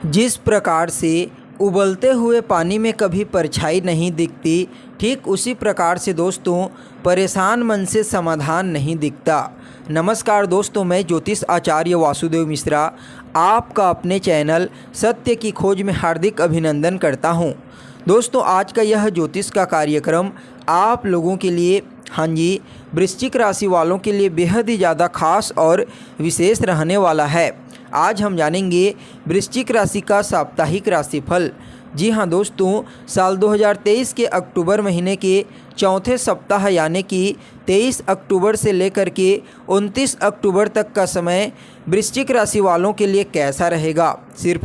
जिस प्रकार से उबलते हुए पानी में कभी परछाई नहीं दिखती, ठीक उसी प्रकार से दोस्तों परेशान मन से समाधान नहीं दिखता। नमस्कार दोस्तों, मैं ज्योतिष आचार्य वासुदेव मिश्रा आपका अपने चैनल सत्य की खोज में हार्दिक अभिनंदन करता हूं। दोस्तों, आज का यह ज्योतिष का कार्यक्रम आप लोगों के लिए, हाँ जी, वृश्चिक राशि वालों के लिए बेहद ही ज़्यादा खास और विशेष रहने वाला है। आज हम जानेंगे वृश्चिक राशि का साप्ताहिक राशिफल। जी हाँ दोस्तों, साल 2023 के अक्टूबर महीने के चौथे सप्ताह यानी कि 23 अक्टूबर से लेकर के 29 अक्टूबर तक का समय वृश्चिक राशि वालों के लिए कैसा रहेगा। सिर्फ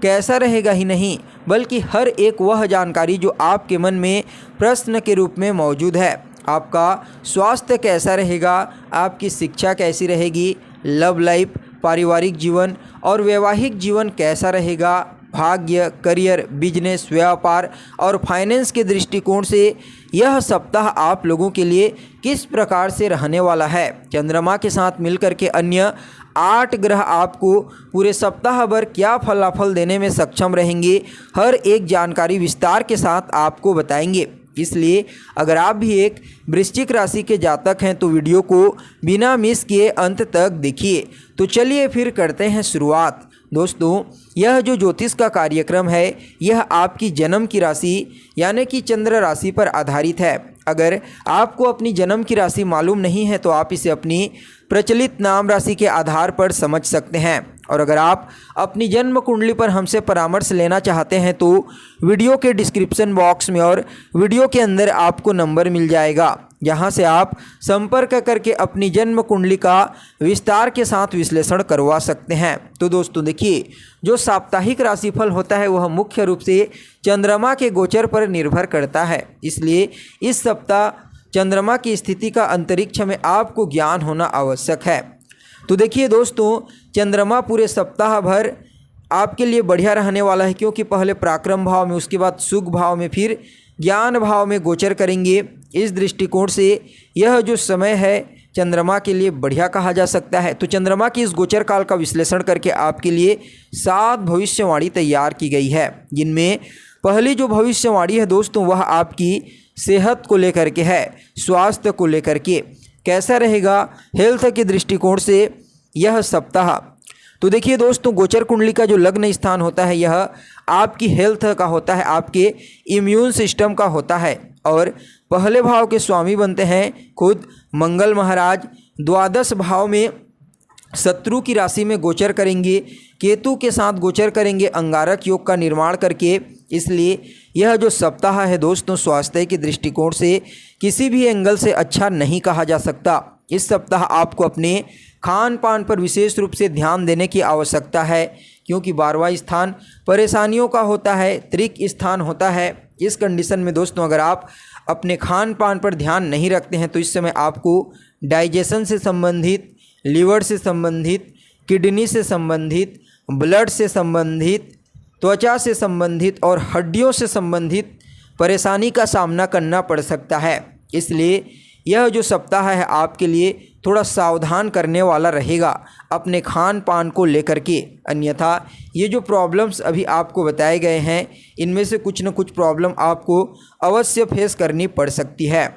कैसा रहेगा ही नहीं, बल्कि हर एक वह जानकारी जो आपके मन में प्रश्न के रूप में मौजूद है। आपका स्वास्थ्य कैसा रहेगा, आपकी शिक्षा कैसी रहेगी, लव लाइफ, पारिवारिक जीवन और वैवाहिक जीवन कैसा रहेगा, भाग्य, करियर, बिजनेस, व्यापार और फाइनेंस के दृष्टिकोण से यह सप्ताह आप लोगों के लिए किस प्रकार से रहने वाला है। चंद्रमा के साथ मिलकर के अन्य 8 ग्रह आपको पूरे सप्ताह भर क्या फलाफल देने में सक्षम रहेंगे, हर एक जानकारी विस्तार के साथ आपको बताएंगे। इसलिए अगर आप भी एक वृश्चिक राशि के जातक हैं तो वीडियो को बिना मिस किए अंत तक देखिए। तो चलिए फिर करते हैं शुरुआत। दोस्तों, यह जो ज्योतिष का कार्यक्रम है यह आपकी जन्म की राशि यानी कि चंद्र राशि पर आधारित है। अगर आपको अपनी जन्म की राशि मालूम नहीं है तो आप इसे अपनी प्रचलित नाम राशि के आधार पर समझ सकते हैं। और अगर आप अपनी जन्म कुंडली पर हमसे परामर्श लेना चाहते हैं तो वीडियो के डिस्क्रिप्शन बॉक्स में और वीडियो के अंदर आपको नंबर मिल जाएगा, जहां से आप संपर्क करके अपनी जन्म कुंडली का विस्तार के साथ विश्लेषण करवा सकते हैं। तो दोस्तों देखिए, जो साप्ताहिक राशिफल होता है वह मुख्य रूप से चंद्रमा के गोचर पर निर्भर करता है। इसलिए इस सप्ताह चंद्रमा की स्थिति का अंतरिक्ष में आपको ज्ञान होना आवश्यक है। तो देखिए दोस्तों, चंद्रमा पूरे सप्ताह भर आपके लिए बढ़िया रहने वाला है, क्योंकि पहले पराक्रम भाव में, उसके बाद सुख भाव में, फिर ज्ञान भाव में गोचर करेंगे। इस दृष्टिकोण से यह जो समय है चंद्रमा के लिए बढ़िया कहा जा सकता है। तो चंद्रमा की इस गोचर काल का विश्लेषण करके आपके लिए 7 भविष्यवाणी तैयार की गई है, जिनमें पहली जो भविष्यवाणी है दोस्तों वह आपकी सेहत को लेकर के है, स्वास्थ्य को लेकर के कैसा रहेगा हेल्थ के दृष्टिकोण से यह सप्ताह। तो देखिए दोस्तों, गोचर कुंडली का जो लग्न स्थान होता है यह आपकी हेल्थ का होता है, आपके इम्यून सिस्टम का होता है। और पहले भाव के स्वामी बनते हैं खुद मंगल महाराज। द्वादश भाव में शत्रु की राशि में गोचर करेंगे, केतु के साथ गोचर करेंगे अंगारक योग का निर्माण करके। इसलिए यह जो सप्ताह है दोस्तों स्वास्थ्य के दृष्टिकोण से किसी भी एंगल से अच्छा नहीं कहा जा सकता। इस सप्ताह आपको अपने खान पान पर विशेष रूप से ध्यान देने की आवश्यकता है, क्योंकि 12वां स्थान परेशानियों का होता है, त्रिक स्थान होता है। इस कंडीशन में दोस्तों अगर आप अपने खान पान पर ध्यान नहीं रखते हैं तो इस समय आपको डाइजेशन से संबंधित, लीवर से संबंधित, किडनी से संबंधित, ब्लड से संबंधित, त्वचा से संबंधित और हड्डियों से संबंधित परेशानी का सामना करना पड़ सकता है। इसलिए यह जो सप्ताह है आपके लिए थोड़ा सावधान करने वाला रहेगा अपने खान पान को लेकर के। अन्यथा ये जो प्रॉब्लम्स अभी आपको बताए गए हैं इनमें से कुछ न कुछ प्रॉब्लम आपको अवश्य फेस करनी पड़ सकती है।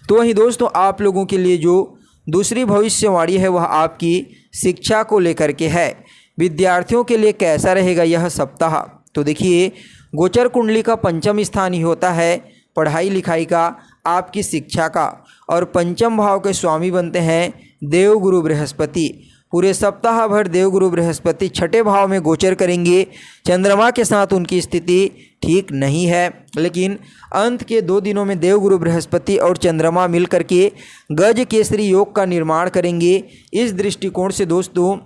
तो वहीं दोस्तों आप लोगों के लिए जो दूसरी भविष्यवाणी है वह आपकी शिक्षा को लेकर के है। विद्यार्थियों के लिए कैसा रहेगा यह सप्ताह। तो देखिए, गोचर कुंडली का पंचम स्थान ही होता है पढ़ाई लिखाई का, आपकी शिक्षा का, और पंचम भाव के स्वामी बनते हैं देवगुरु बृहस्पति। पूरे सप्ताह भर देवगुरु बृहस्पति छठे भाव में गोचर करेंगे। चंद्रमा के साथ उनकी स्थिति ठीक नहीं है, लेकिन अंत के 2 दिनों में देवगुरु बृहस्पति और चंद्रमा मिलकर के गज केसरी योग का निर्माण करेंगे। इस दृष्टिकोण से दोस्तों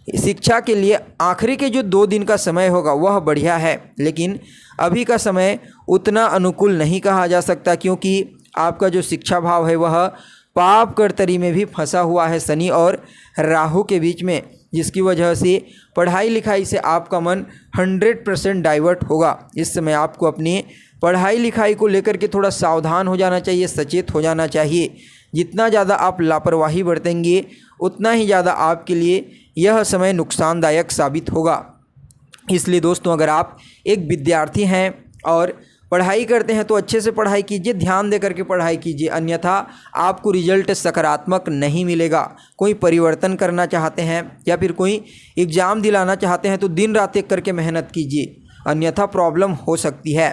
शिक्षा के लिए आखिरी के जो 2 दिन का समय होगा वह बढ़िया है, लेकिन अभी का समय उतना अनुकूल नहीं कहा जा सकता, क्योंकि आपका जो शिक्षा भाव है वह पाप कर्तरी में भी फंसा हुआ है शनि और राहु के बीच में, जिसकी वजह से पढ़ाई लिखाई से आपका मन 100% डाइवर्ट होगा। इस समय आपको अपनी पढ़ाई लिखाई को लेकर के थोड़ा सावधान हो जाना चाहिए, सचेत हो जाना चाहिए। जितना ज़्यादा आप लापरवाही बरतेंगे उतना ही ज़्यादा आपके लिए यह समय नुकसानदायक साबित होगा। इसलिए दोस्तों अगर आप एक विद्यार्थी हैं और पढ़ाई करते हैं तो अच्छे से पढ़ाई कीजिए, ध्यान दे करके पढ़ाई कीजिए, अन्यथा आपको रिजल्ट सकारात्मक नहीं मिलेगा। कोई परिवर्तन करना चाहते हैं या फिर कोई एग्ज़ाम दिलाना चाहते हैं तो दिन रात एक करके मेहनत कीजिए, अन्यथा प्रॉब्लम हो सकती है।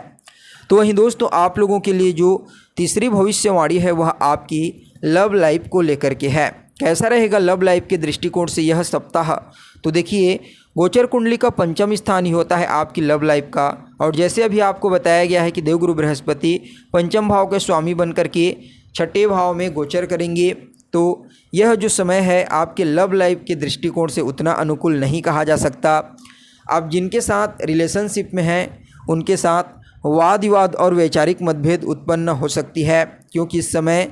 तो वहीं दोस्तों आप लोगों के लिए जो तीसरी भविष्यवाणी है वह आपकी लव लाइफ को लेकर के है। कैसा रहेगा लव लाइफ के दृष्टिकोण से यह सप्ताह? तो देखिए गोचर कुंडली का पंचम स्थान ही होता है आपकी लव लाइफ का, और जैसे अभी आपको बताया गया है कि देवगुरु बृहस्पति पंचम भाव के स्वामी बन करके छठे भाव में गोचर करेंगे, तो यह जो समय है आपके लव लाइफ के दृष्टिकोण से उतना अनुकूल नहीं कहा जा सकता। आप जिनके साथ रिलेशनशिप में हैं उनके साथ वाद विवाद और वैचारिक मतभेद उत्पन्न हो सकती है, क्योंकि इस समय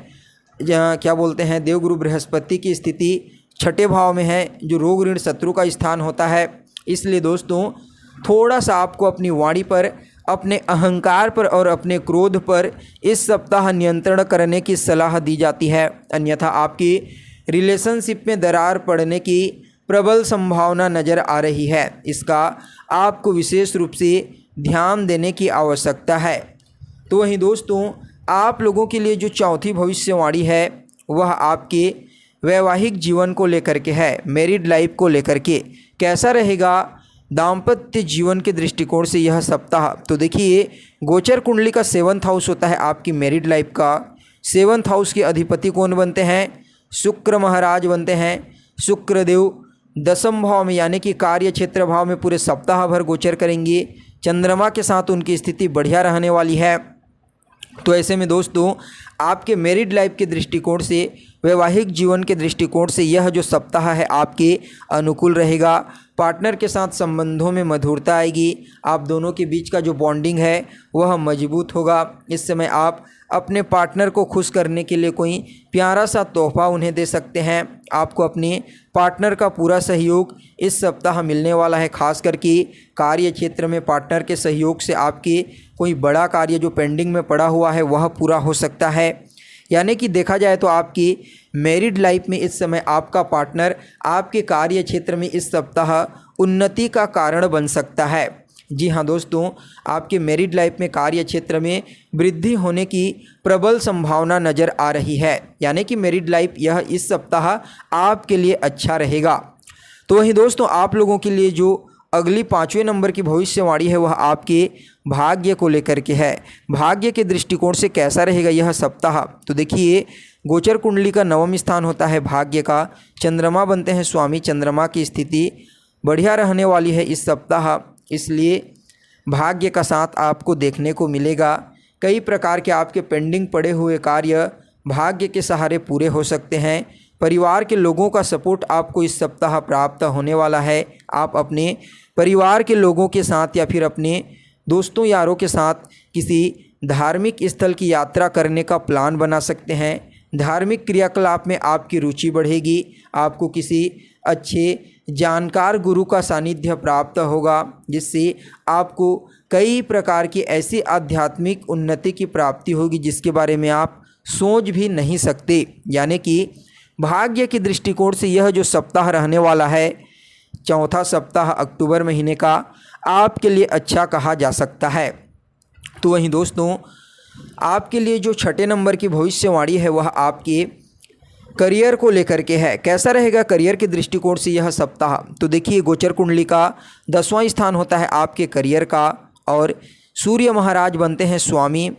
क्या बोलते हैं देवगुरु बृहस्पति की स्थिति छठे भाव में है, जो रोग ऋण शत्रु का स्थान होता है। इसलिए दोस्तों थोड़ा सा आपको अपनी वाणी पर, अपने अहंकार पर और अपने क्रोध पर इस सप्ताह नियंत्रण करने की सलाह दी जाती है, अन्यथा आपकी रिलेशनशिप में दरार पड़ने की प्रबल संभावना नज़र आ रही है। इसका आपको विशेष रूप से ध्यान देने की आवश्यकता है। तो वहीं दोस्तों आप लोगों के लिए जो चौथी भविष्यवाणी है वह आपके वैवाहिक जीवन को लेकर के है, मैरिड लाइफ को लेकर के। कैसा रहेगा दाम्पत्य जीवन के दृष्टिकोण से यह सप्ताह? तो देखिए गोचर कुंडली का 7th हाउस होता है आपकी मैरिड लाइफ का। 7th हाउस के अधिपति कौन बनते हैं? शुक्र महाराज बनते हैं। शुक्रदेव दसम भाव में यानी कि कार्य क्षेत्र भाव में पूरे सप्ताह भर गोचर करेंगे। चंद्रमा के साथ उनकी स्थिति बढ़िया रहने वाली है। तो ऐसे में दोस्तों आपके मैरिड लाइफ के दृष्टिकोण से, वैवाहिक जीवन के दृष्टिकोण से यह जो सप्ताह है आपके अनुकूल रहेगा। पार्टनर के साथ संबंधों में मधुरता आएगी, आप दोनों के बीच का जो बॉन्डिंग है वह मजबूत होगा। इस समय आप अपने पार्टनर को खुश करने के लिए कोई प्यारा सा तोहफा उन्हें दे सकते हैं। आपको अपने पार्टनर का पूरा सहयोग इस सप्ताह मिलने वाला है। खास करके कार्य क्षेत्र में पार्टनर के सहयोग से आपके कोई बड़ा कार्य जो पेंडिंग में पड़ा हुआ है वह पूरा हो सकता है। यानी कि देखा जाए तो आपकी मैरिड लाइफ में इस समय आपका पार्टनर आपके कार्य क्षेत्र में इस सप्ताह उन्नति का कारण बन सकता है। जी हाँ दोस्तों, आपके मैरिड लाइफ में कार्य क्षेत्र में वृद्धि होने की प्रबल संभावना नज़र आ रही है। यानी कि मैरिड लाइफ यह इस सप्ताह आपके लिए अच्छा रहेगा। तो वहीं दोस्तों आप लोगों के लिए जो अगली 5वें नंबर की भविष्यवाणी है वह आपके भाग्य को लेकर के है। भाग्य के दृष्टिकोण से कैसा रहेगा यह सप्ताह? तो देखिए गोचर कुंडली का 9वां स्थान होता है भाग्य का। चंद्रमा बनते हैं स्वामी। चंद्रमा की स्थिति बढ़िया रहने वाली है इस सप्ताह, इसलिए भाग्य का साथ आपको देखने को मिलेगा। कई प्रकार के आपके पेंडिंग पड़े हुए कार्य भाग्य के सहारे पूरे हो सकते हैं। परिवार के लोगों का सपोर्ट आपको इस सप्ताह प्राप्त होने वाला है। आप अपने परिवार के लोगों के साथ या फिर अपने दोस्तों यारों के साथ किसी धार्मिक स्थल की यात्रा करने का प्लान बना सकते हैं। धार्मिक क्रियाकलाप में आपकी रुचि बढ़ेगी। आपको किसी अच्छे जानकार गुरु का सानिध्य प्राप्त होगा, जिससे आपको कई प्रकार की ऐसी आध्यात्मिक उन्नति की प्राप्ति होगी जिसके बारे में आप सोच भी नहीं सकते। यानी कि भाग्य के दृष्टिकोण से यह जो सप्ताह रहने वाला है, चौथा सप्ताह अक्टूबर महीने का, आपके लिए अच्छा कहा जा सकता है। तो वहीं दोस्तों आपके लिए जो 6ठे नंबर की भविष्यवाणी है वह आपके करियर को लेकर के है। कैसा रहेगा करियर के दृष्टिकोण से यह सप्ताह? तो देखिए गोचर कुंडली का 10वां स्थान होता है आपके करियर का, और सूर्य महाराज बनते हैं स्वामी।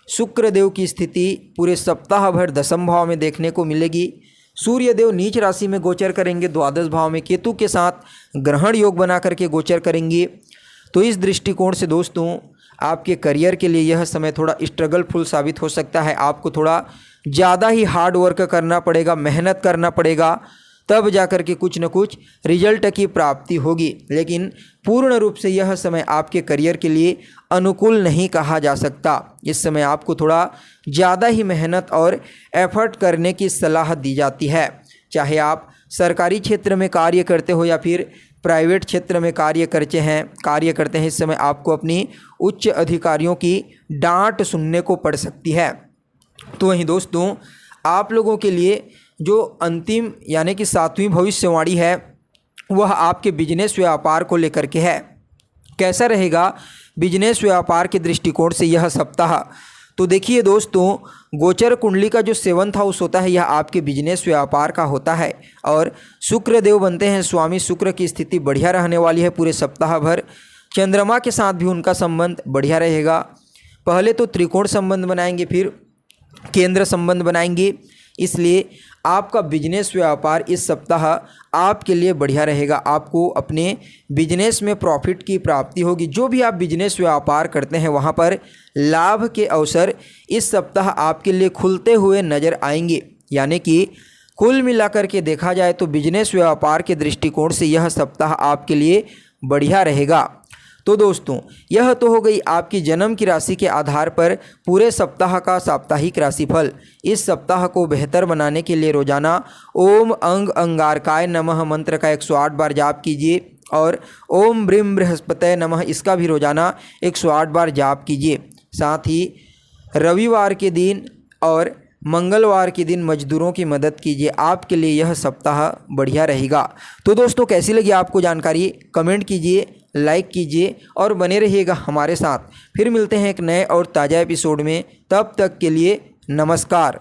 शुक्रदेव की स्थिति पूरे सप्ताह भर दसम भाव में देखने को मिलेगी। सूर्यदेव नीच राशि में गोचर करेंगे, द्वादश भाव में केतु के साथ ग्रहण योग बना करके गोचर करेंगे। तो इस दृष्टिकोण से दोस्तों आपके करियर के लिए यह समय थोड़ा स्ट्रगलफुल साबित हो सकता है। आपको थोड़ा ज़्यादा ही हार्ड वर्क करना पड़ेगा, मेहनत करना पड़ेगा, तब जाकर के कुछ न कुछ रिजल्ट की प्राप्ति होगी। लेकिन पूर्ण रूप से यह समय आपके करियर के लिए अनुकूल नहीं कहा जा सकता। इस समय आपको थोड़ा ज़्यादा ही मेहनत और एफर्ट करने की सलाह दी जाती है। चाहे आप सरकारी क्षेत्र में कार्य करते हो या फिर प्राइवेट क्षेत्र में कार्य करते हैं, इस समय आपको अपनी उच्च अधिकारियों की डांट सुनने को पड़ सकती है। तो वहीं दोस्तों आप लोगों के लिए जो अंतिम यानी कि 7वीं भविष्यवाणी है वह आपके बिजनेस व्यापार को लेकर के है। कैसा रहेगा बिजनेस व्यापार के दृष्टिकोण से यह सप्ताह। तो देखिए दोस्तों, गोचर कुंडली का जो 7वां हाउस होता है यह आपके बिजनेस व्यापार का होता है और शुक्र देव बनते हैं स्वामी। शुक्र की स्थिति बढ़िया रहने वाली है पूरे सप्ताह भर। चंद्रमा के साथ भी उनका संबंध बढ़िया रहेगा। पहले तो त्रिकोण संबंध बनाएंगे, फिर केंद्र संबंध बनाएंगे, इसलिए आपका बिजनेस व्यापार इस सप्ताह आपके लिए बढ़िया रहेगा। आपको अपने बिजनेस में प्रॉफिट की प्राप्ति होगी। जो भी आप बिजनेस व्यापार करते हैं वहाँ पर लाभ के अवसर इस सप्ताह आपके लिए खुलते हुए नज़र आएंगे। यानी कि कुल मिलाकर के देखा जाए तो बिजनेस व्यापार के दृष्टिकोण से यह सप्ताह आपके लिए बढ़िया रहेगा। तो दोस्तों, यह तो हो गई आपकी जन्म की राशि के आधार पर पूरे सप्ताह का साप्ताहिक राशिफल। इस सप्ताह को बेहतर बनाने के लिए रोजाना ओम अंग अंगारकाय नमः मंत्र का 108 बार जाप कीजिए और ओम ब्रीम बृहस्पतये नमः इसका भी रोजाना 108 बार जाप कीजिए। साथ ही रविवार के दिन और मंगलवार के दिन मजदूरों की मदद कीजिए। आपके लिए यह सप्ताह बढ़िया रहेगा। तो दोस्तों, कैसी लगी आपको जानकारी कमेंट कीजिए, लाइक कीजिए और बने रहिएगा हमारे साथ। फिर मिलते हैं एक नए और ताज़ा एपिसोड में। तब तक के लिए नमस्कार।